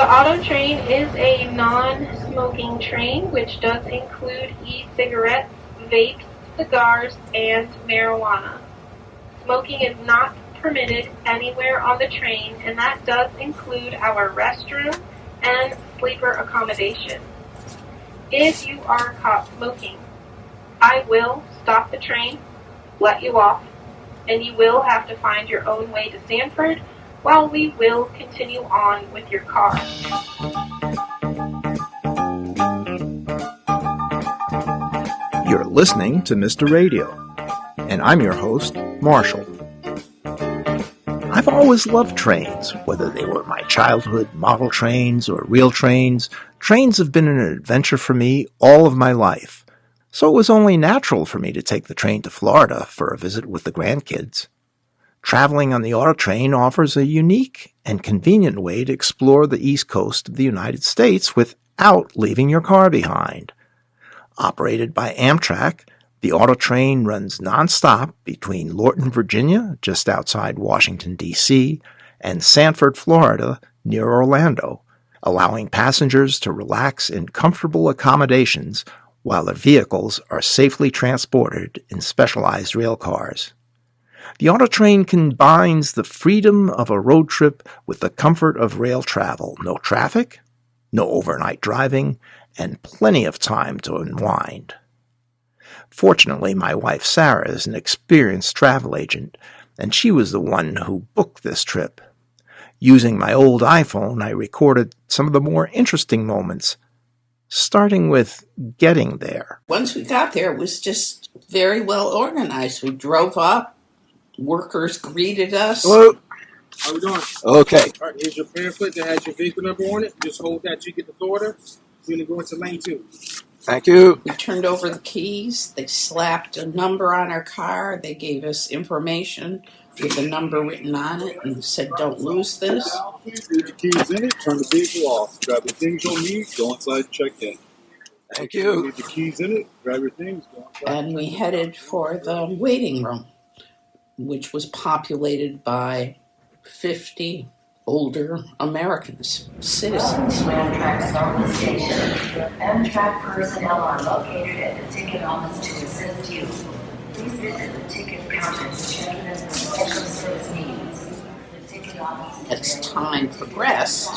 The auto train is a non-smoking train, which does include e-cigarettes, vapes, cigars, and marijuana. Smoking is not permitted anywhere on the train, and that does include our restroom and sleeper accommodation. If you are caught smoking, I will stop the train, let you off, and you will have to find your own way to Sanford while we will continue on with your car. You're listening to Mr. Radio, and I'm your host, Marshall. I've always loved trains, whether they were my childhood model trains or real trains. Trains have been an adventure for me all of my life, so it was only natural for me to take the train to Florida for a visit with the grandkids. Traveling on the auto train offers a unique and convenient way to explore the East Coast of the United States without leaving your car behind. Operated by Amtrack, the auto train runs nonstop between Lorton, Virginia, just outside Washington, D.C., and Sanford, Florida, near Orlando, allowing passengers to relax in comfortable accommodations while their vehicles are safely transported in specialized rail cars. The auto train combines the freedom of a road trip with the comfort of rail travel. No traffic, no overnight driving, and plenty of time to unwind. Fortunately, my wife Sarah is an experienced travel agent, and she was the one who booked this trip. Using my old iPhone, I recorded some of the more interesting moments, starting with getting there. Once we got there, it was just very well organized. We drove up, workers greeted us. Hello. How we doing? Okay. All right, here's your pamphlet that has your vehicle number on it. Just hold that to get the order. We're going to go into lane 2. Thank you. We turned over the keys. They slapped a number on our car. They gave us information with a number written on it and said, don't lose this. Leave your keys in it. Turn the vehicle off. Grab the things you'll need. Go inside and check in. Thank you. Leave the keys in it. Grab your things. Go inside. And we headed for the waiting room, which was populated by 50 older Americans, citizens. Amtrak Lorton station. Amtrak personnel are located at the ticket office to assist you. Please visit the ticket counter to check in for special service needs. The ticket office. As time progressed,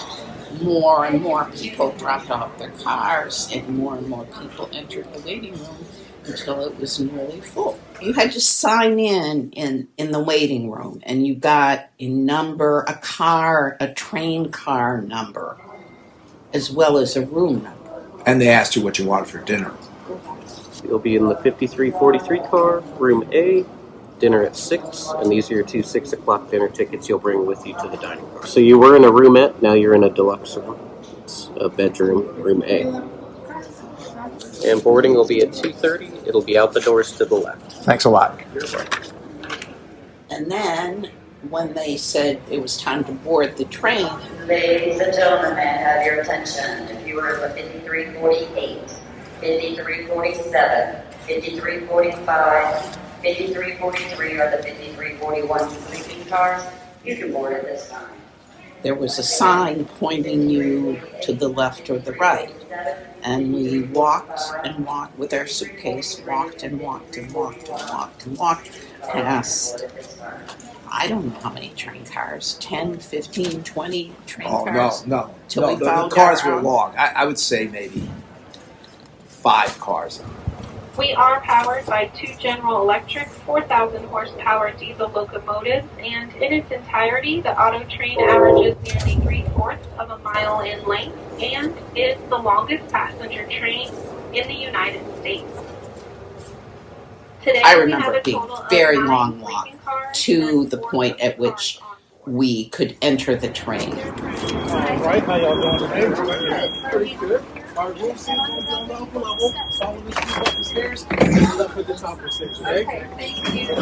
more and more people dropped off their cars and more people entered the waiting room until it was nearly full. You had to sign in the waiting room, and you got a number, a train car number, as well as a room number. And they asked you what you wanted for dinner. You'll be in the 5343 car, room A, dinner at 6, and these are your 2 6 o'clock dinner tickets you'll bring with you to the dining car. So you were in a roomette, now you're in a deluxe room. It's a bedroom, room A. And boarding will be at 2:30. It'll be out the doors to the left. Thanks a lot. And then, when they said it was time to board the train, Ladies and gentlemen, may I have your attention? If you are in the 5348, 5347, 5345, 5343, or the 5341 sleeping cars, you can board at this time. there was a sign pointing you to the left or the right. And we walked and walked with our suitcase, walked past, I don't know how many train cars, 10, 15, 20 train cars. No. The cars were long. I would say maybe 5 cars. We are powered by 2 General Electric 4,000 horsepower diesel locomotives, and in its entirety, the auto train averages nearly 3/4 of a mile in length and is the longest passenger train in the United States. Today, I we remember have a it being total of very 9 long sleeping walk cars to and the 4 point at cars which on we could enter the train. Right, how y'all doing today? Pretty good. Our room seems to be on the upper level. Follow me up the stairs and left at the top of the stairs, okay? Thank you.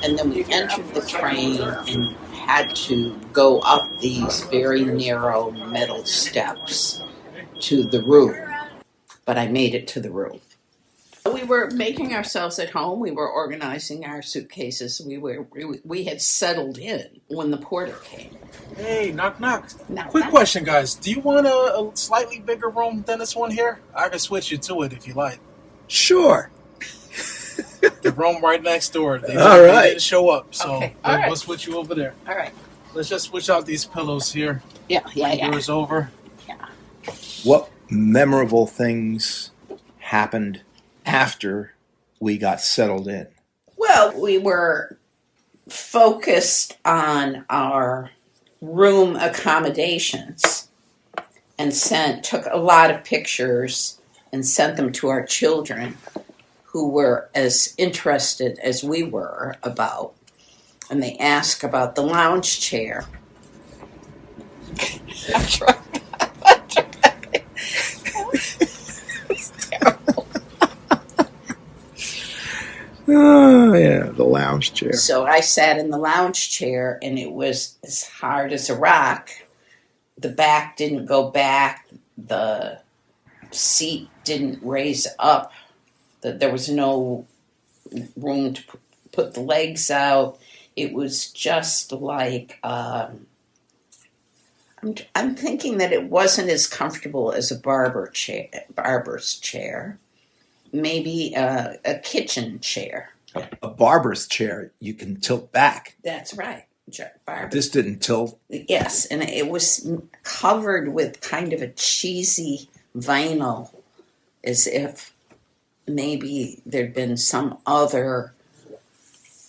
And then we entered the train and had to go up these very narrow metal steps to the room. But I made it to the room. we were making ourselves at home. We were organizing our suitcases. We had settled in when the porter came. Hey, knock, knock. Knock, Quick knock. question, guys. Do you want a slightly bigger room than this one here? I can switch you to it if you like. Sure. The room right next door. They All right. didn't show up, so Okay. All we'll right. switch you over there. All right. Let's just switch out these pillows here. Yeah. Yours over. What memorable things happened after we got settled in? Well, we were focused on our room accommodations and took a lot of pictures and sent them to our children, who were as interested as we were about. And they asked about the lounge chair. I'm trying. It's terrible. Oh, yeah, the lounge chair. So I sat in the lounge chair, and it was as hard as a rock. The back didn't go back. The seat didn't raise up. There was no room to put the legs out. It was just like, I'm thinking that it wasn't as comfortable as a barber's chair. Maybe a kitchen chair. A barber's chair you can tilt back. That's right. This didn't tilt. Yes, and it was covered with kind of a cheesy vinyl, as if maybe there'd been some other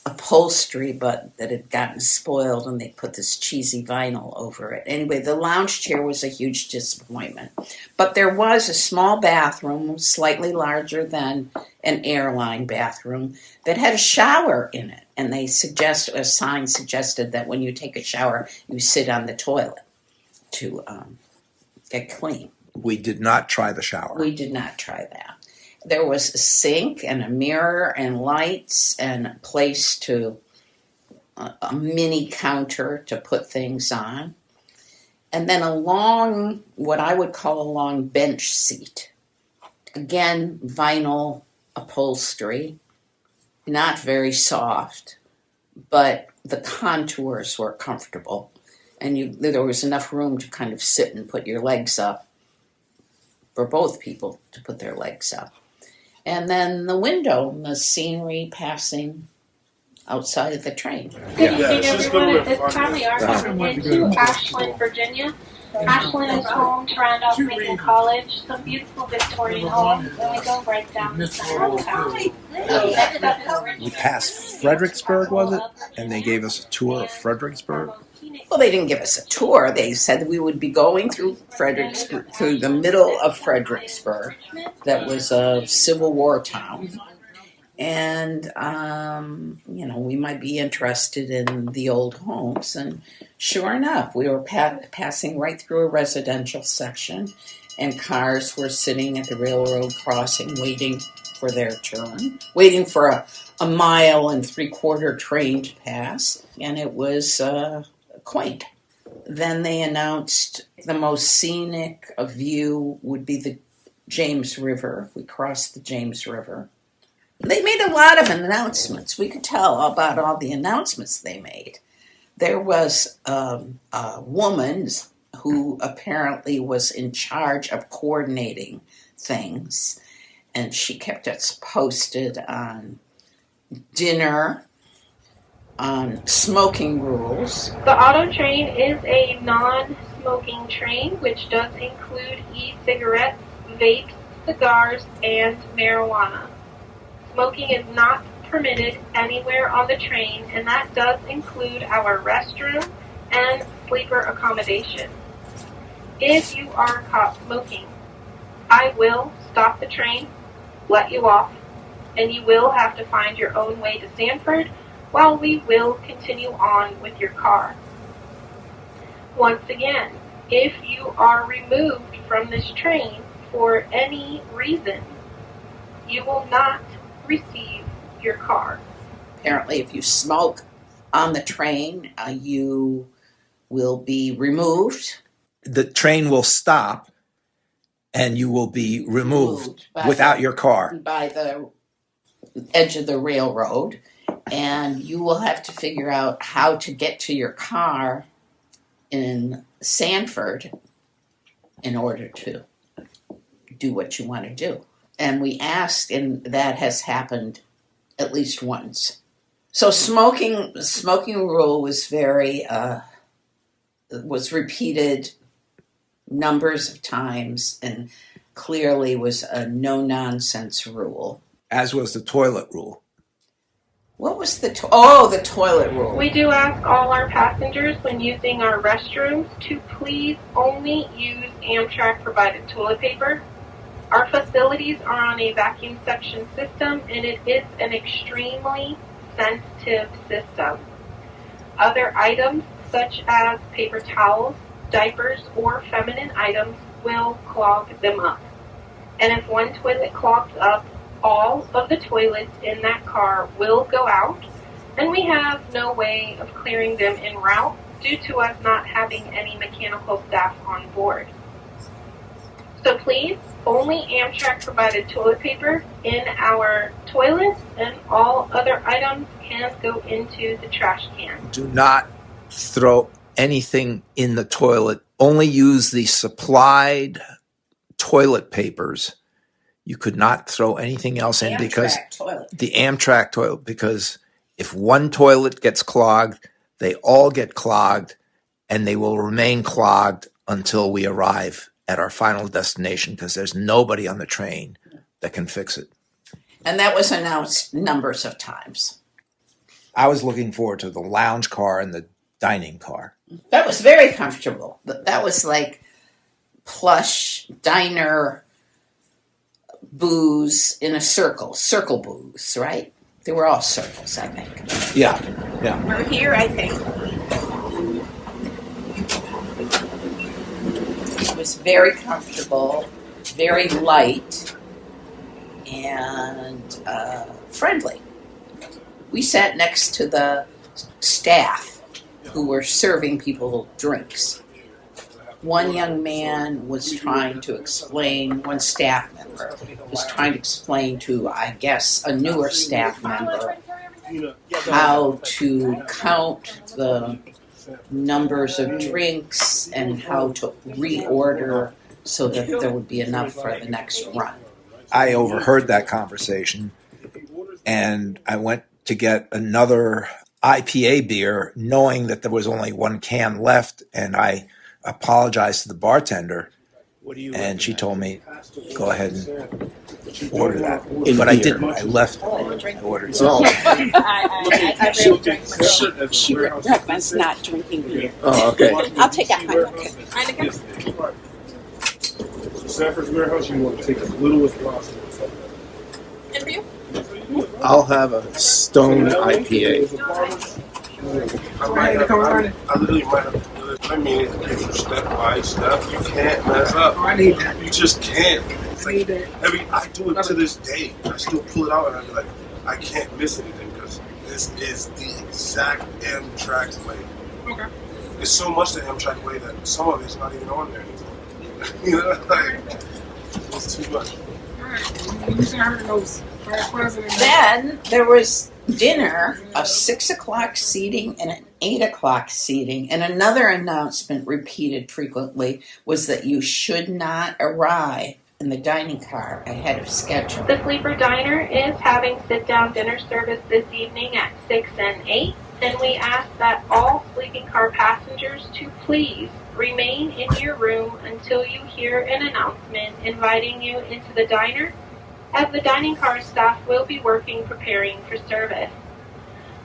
upholstery, but that had gotten spoiled, and they put this cheesy vinyl over it. Anyway, the lounge chair was a huge disappointment. But there was a small bathroom, slightly larger than an airline bathroom, that had a shower in it. And a sign suggested that when you take a shower, you sit on the toilet to get clean. We did not try the shower. We did not try that. There was a sink and a mirror and lights and a place a mini counter to put things on. And then what I would call a long bench seat. Again, vinyl upholstery, not very soft, but the contours were comfortable. And there was enough room to kind of sit and put your legs up, for both people to put their legs up. And then the window, and the scenery passing outside of the train. Good evening, everyone. At this time, we are coming into Ashland, Virginia. Ashland is home to Randolph-Macon College, some beautiful Victorian homes, and we go right down the center of town. Next up is We passed Fredericksburg, was it? And they gave us a tour of Fredericksburg. Well, they didn't give us a tour. They said we would be going through through the middle of Fredericksburg. That was a Civil War town. And, we might be interested in the old homes. And sure enough, we were passing right through a residential section, and cars were sitting at the railroad crossing waiting for their turn, waiting for a 1.75 mile train to pass. And it was quaint. Then they announced the most scenic view would be the James River. We crossed the James River. They made a lot of announcements. We could tell about all the announcements they made. There was a woman who apparently was in charge of coordinating things, and she kept us posted on dinner, on smoking rules. The auto train is a non-smoking train, which does include e-cigarettes, vapes, cigars, and marijuana. Smoking is not permitted anywhere on the train, and that does include our restroom and sleeper accommodation. If you are caught smoking, I will stop the train, let you off, and you will have to find your own way to Sanford, while we will continue on with your car. Once again, if you are removed from this train for any reason, you will not receive your car. Apparently, if you smoke on the train, you will be removed. The train will stop, And you will be removed by without your car. by the edge of the railroad, and you will have to figure out how to get to your car in Sanford in order to do what you want to do. And we asked, and that has happened at least once. So smoking rule was was repeated numbers of times, and clearly was a no-nonsense rule. As was the toilet rule. What was the toilet rule? We do ask all our passengers when using our restrooms to please only use Amtrak provided toilet paper. Our facilities are on a vacuum suction system, and it is an extremely sensitive system. Other items such as paper towels, diapers, or feminine items will clog them up. And if one toilet clogs up, all of the toilets in that car will go out, and we have no way of clearing them en route due to us not having any mechanical staff on board. So please, only Amtrak provided toilet paper in our toilets, and all other items can go into the trash can. Do not throw anything in the toilet. Only use the supplied toilet papers. You could not throw anything else in because the Amtrak toilet, because if one toilet gets clogged, they all get clogged, and they will remain clogged until we arrive at our final destination, because there's nobody on the train that can fix it. And that was announced numbers of times. I was looking forward to the lounge car and the dining car. That was very comfortable. That was like plush diner booze in a circle booze, right? They were all circles, I think. Yeah. We're here, I think. It was very comfortable, very light, and friendly. We sat next to the staff who were serving people drinks. One young man was trying to explain, one staff member was trying to explain to, I guess, a newer staff member how to count the numbers of drinks and how to reorder so that there would be enough for the next run. I overheard that conversation, and I went to get another IPA beer knowing that there was only one can left, and I apologized to the bartender, and she told me, go ahead and order that. But I didn't. I left. I ordered something. I really drank myself. She recommends not drinking beer. Oh, okay. I'll take that. So Sanford's warehouse, you want to take as little as possible. And for you? I'll have a Stone IPA. I literally might have to do it. I mean, it gives you step by step. You can't mess up. I need that. You just can't. It's like I do it to this day. I still pull it out and I be like, I can't miss anything because this is the exact Amtrak way. Okay. It's so much the Amtrak way that some of it's not even on there anymore. You know, like, it's too much. Then there was dinner, a 6 o'clock seating and an 8 o'clock seating. And another announcement repeated frequently was that you should not arrive in the dining car ahead of schedule. The Sleeper Diner is having sit-down dinner service this evening at 6 and 8, and we ask that all sleeping car passengers to please remain in your room until you hear an announcement inviting you into the diner, as the dining car staff will be working preparing for service.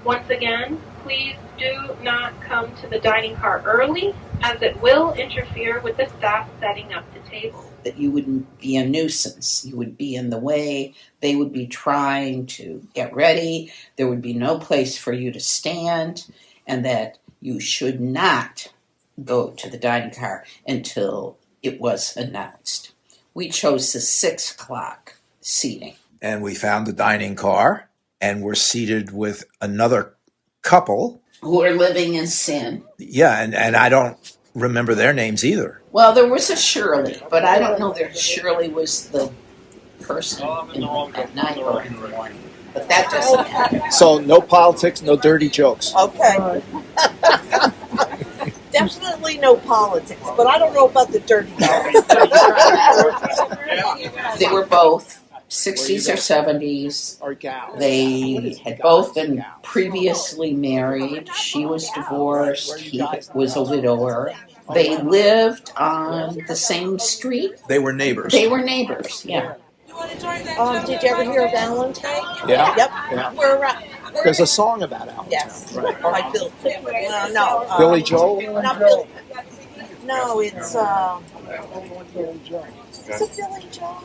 Once again, please do not come to the dining car early, as it will interfere with the staff setting up the table. That you wouldn't be a nuisance. You would be in the way. They would be trying to get ready. There would be no place for you to stand, and that you should not go to the dining car until it was announced. We chose the 6 o'clock seating. And we found the dining car, and we're seated with another couple who are living in sin. Yeah, and I don't remember their names either. Well, there was a Shirley, but I don't know that Shirley was the person at night or in the morning. But that doesn't matter. So no politics, no dirty jokes. Okay. Definitely no politics, but I don't know about the dirty jokes. They were both 60s or 70s. They had both been previously married. She was divorced. He was a widower. They lived on the same street. They were neighbors. They were neighbors, yeah. Did you ever hear of Valentine? Yeah. Yep. Yeah. There's a song about Allentown. Yes. Right. By Bill. No. Billy Joel? Not Bill. No, it's Is it Billy Joel?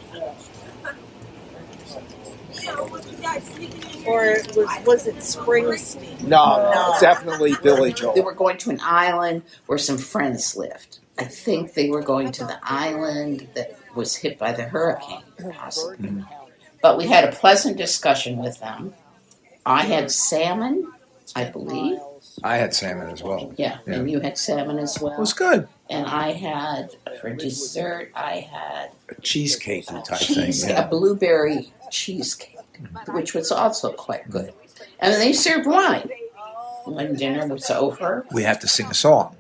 Or was it Springsteen? No, definitely Billy Joel. They were going to an island where some friends lived. I think they were going to the island that was hit by the hurricane, possibly. Mm-hmm. But we had a pleasant discussion with them. I had salmon, I believe. I had salmon as well. Yeah, and you had salmon as well. It was good. And I had, for dessert, I had a cheesecake type thing. Yeah. A blueberry cheesecake, which was also quite good. And then they served wine. When dinner was over, we had to sing a song.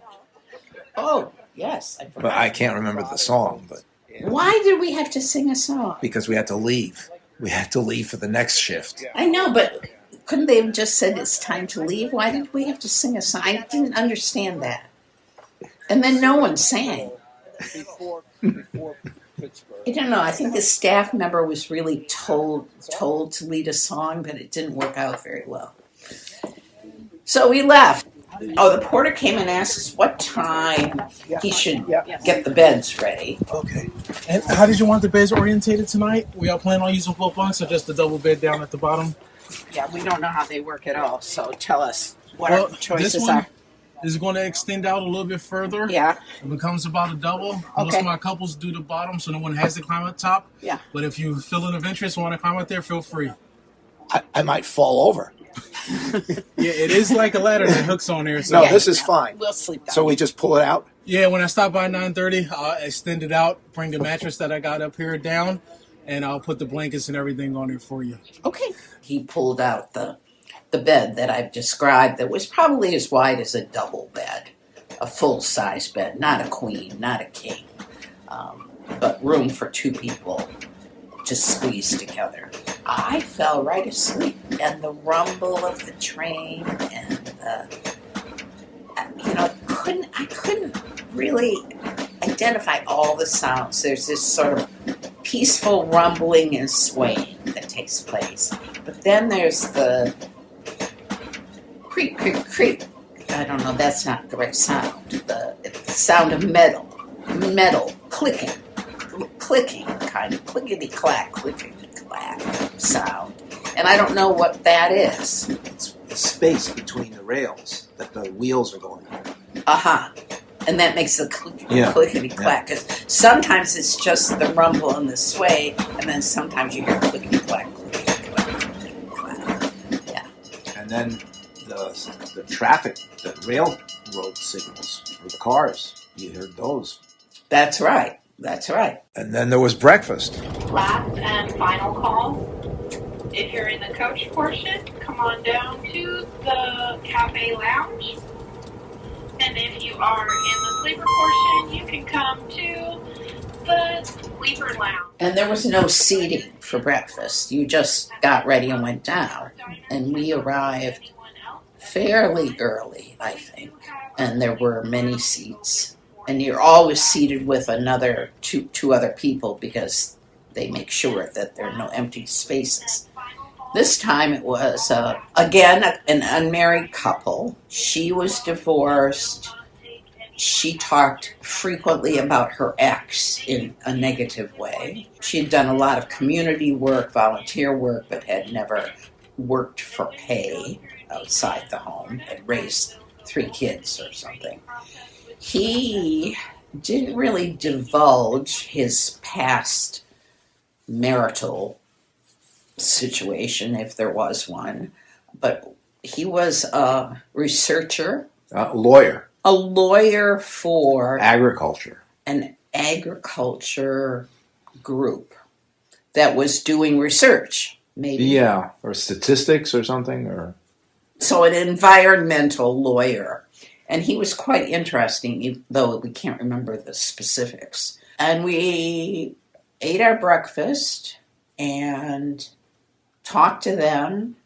Oh, yes. But I can't remember the song. But why did we have to sing a song? Because we had to leave. We had to leave for the next shift. I know, but couldn't they have just said it's time to leave? Why did we have to sing a song? I didn't understand that. And then no one sang. I don't know. I think the staff member was really told to lead a song, but it didn't work out very well. So we left. Oh, the porter came and asked us what time he should get the beds ready. Okay. And how did you want the beds orientated tonight? We all plan on using full bunks or just the double bed down at the bottom? Yeah, we don't know how they work at all, so tell us what our choices are. This is going to extend out a little bit further. Yeah. It becomes about a double. Okay. Most of my couples do the bottom, so no one has to climb up top. Yeah. But if you feel an adventurous and want to climb up there, feel free. I might fall over. Yeah, it is like a ladder that hooks on there. So. No, this is fine. We'll sleep down. So we just pull it out? Yeah, when I stop by 9:30, I'll extend it out, bring the mattress that I got up here down, and I'll put the blankets and everything on there for you. Okay. He pulled out the bed that I've described that was probably as wide as a double bed, a full-size bed, not a queen, not a king, but room for two people to squeeze together. I fell right asleep, and the rumble of the train and I couldn't really identify all the sounds. There's this sort of peaceful rumbling and swaying that takes place. But then there's the creak, creak, creak. I don't know, that's not the right sound. The sound of metal, clicking, kind of clickety-clack, clickety-clack sound. And I don't know what that is. It's the space between the rails that the wheels are going on. Uh-huh. And that makes the clickety-clack. Because sometimes it's just the rumble and the sway, and then sometimes you hear clickety-clack, clickety-clack, clickety-clack. Yeah. And then the traffic, the railroad signals for the cars, you heard those. That's right. That's right. And then there was breakfast. Last and final call. If you're in the coach portion, come on down to the cafe lounge. And if you are in the sleeper portion, you can come to the sleeper lounge. And there was no seating for breakfast. You just got ready and went down. And we arrived fairly early, I think. And there were many seats. And you're always seated with another two other people because they make sure that there are no empty spaces. This time it was, again, an unmarried couple. She was divorced. She talked frequently about her ex in a negative way. She had done a lot of community work, volunteer work, but had never worked for pay outside the home, had raised 3 kids or something. He didn't really divulge his past marital situation, if there was one, but he was a researcher. Lawyer. a lawyer for Agriculture. an agriculture group that was doing research, maybe. Yeah, or statistics or something, or so an environmental lawyer. And he was quite interesting, though we can't remember the specifics. And we ate our breakfast and talked to them.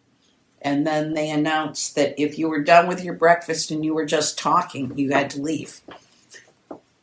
And then they announced that if you were done with your breakfast and you were just talking, you had to leave.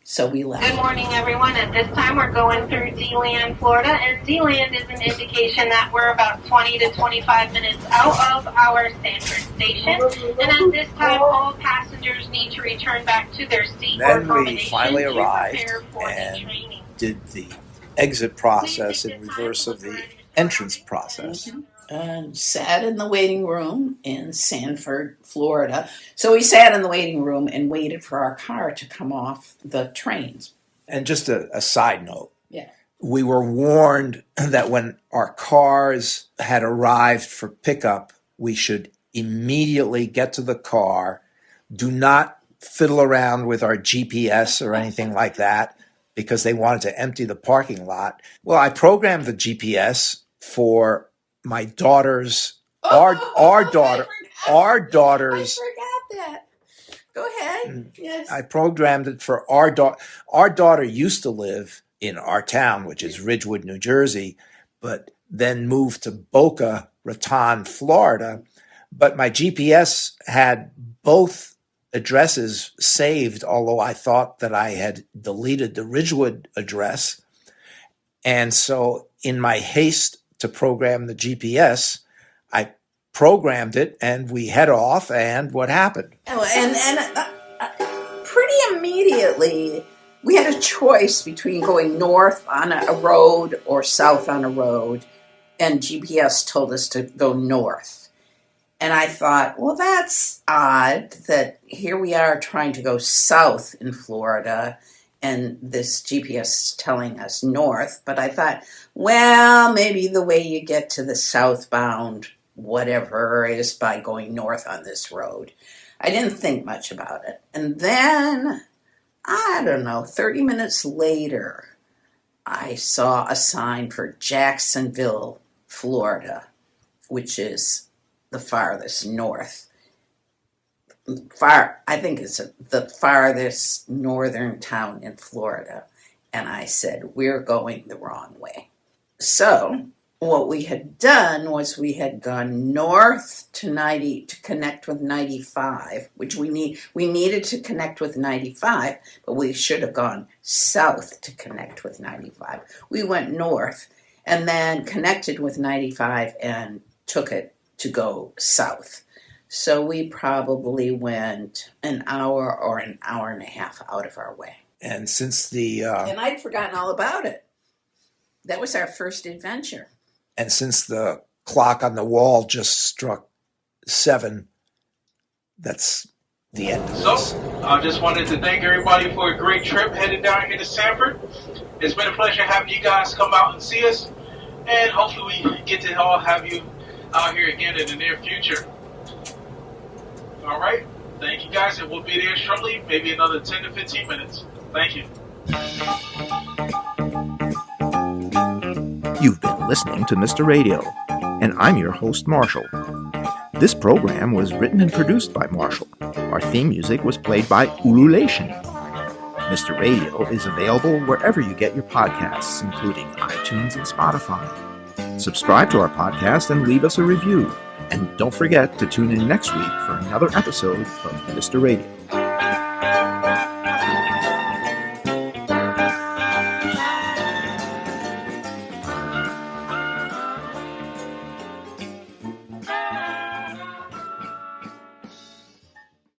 So we left. Good morning, everyone. At this time, we're going through D-Land, Florida, and D-Land is an indication that we're about 20 to 25 minutes out of our Sanford station. And at this time, all passengers need to return back to their seat or then we accommodation finally to arrived prepare for the and training. did the exit process in reverse of the entrance process. And sat in the waiting room in Sanford, Florida. So we sat in the waiting room and waited for our car to come off the trains. And just a side note. Yeah. We were warned that when our cars had arrived for pickup, we should immediately get to the car. Do not fiddle around with our GPS or anything like that, because they wanted to empty the parking lot. Well, I programmed the GPS for my daughter's, our daughter's. I forgot that. Go ahead. Yes. I programmed it for our daughter. Our daughter used to live in our town, which is Ridgewood, New Jersey, but then moved to Boca Raton, Florida. But my GPS had both addresses saved, although I thought that I had deleted the Ridgewood address. And so in my haste to program the GPS, I programmed it, and we head off, and what happened? And pretty immediately, we had a choice between going north on a road or south on a road, and GPS told us to go north. And I thought, well, that's odd that here we are trying to go south in Florida, and this GPS is telling us north. But I thought, well, maybe the way you get to the southbound whatever is by going north on this road. I didn't think much about it. And then, I don't know, 30 minutes later, I saw a sign for Jacksonville, Florida, which is the farthest north. I think it's the farthest northern town in Florida. And I said, we're going the wrong way. So what we had done was we had gone north to 90 to connect with 95, which we needed to connect with 95, but we should have gone south to connect with 95. We went north and then connected with 95 and took it to go south. So we probably went an hour or an hour and a half out of our way. And since the... and I'd forgotten all about it. That was our first adventure. And since the clock on the wall just struck 7, that's the end of this. So, I just wanted to thank everybody for a great trip headed down here to Sanford. It's been a pleasure having you guys come out and see us. And hopefully we get to all have you out here again in the near future. All right. Thank you, guys. And we'll be there shortly, maybe another 10 to 15 minutes. Thank you. You've been listening to Mr. Radio, and I'm your host, Marshall. This program was written and produced by Marshall. Our theme music was played by Ululation. Mr. Radio is available wherever you get your podcasts, including iTunes and Spotify. Subscribe to our podcast and leave us a review. And don't forget to tune in next week for another episode of Mr. Radio.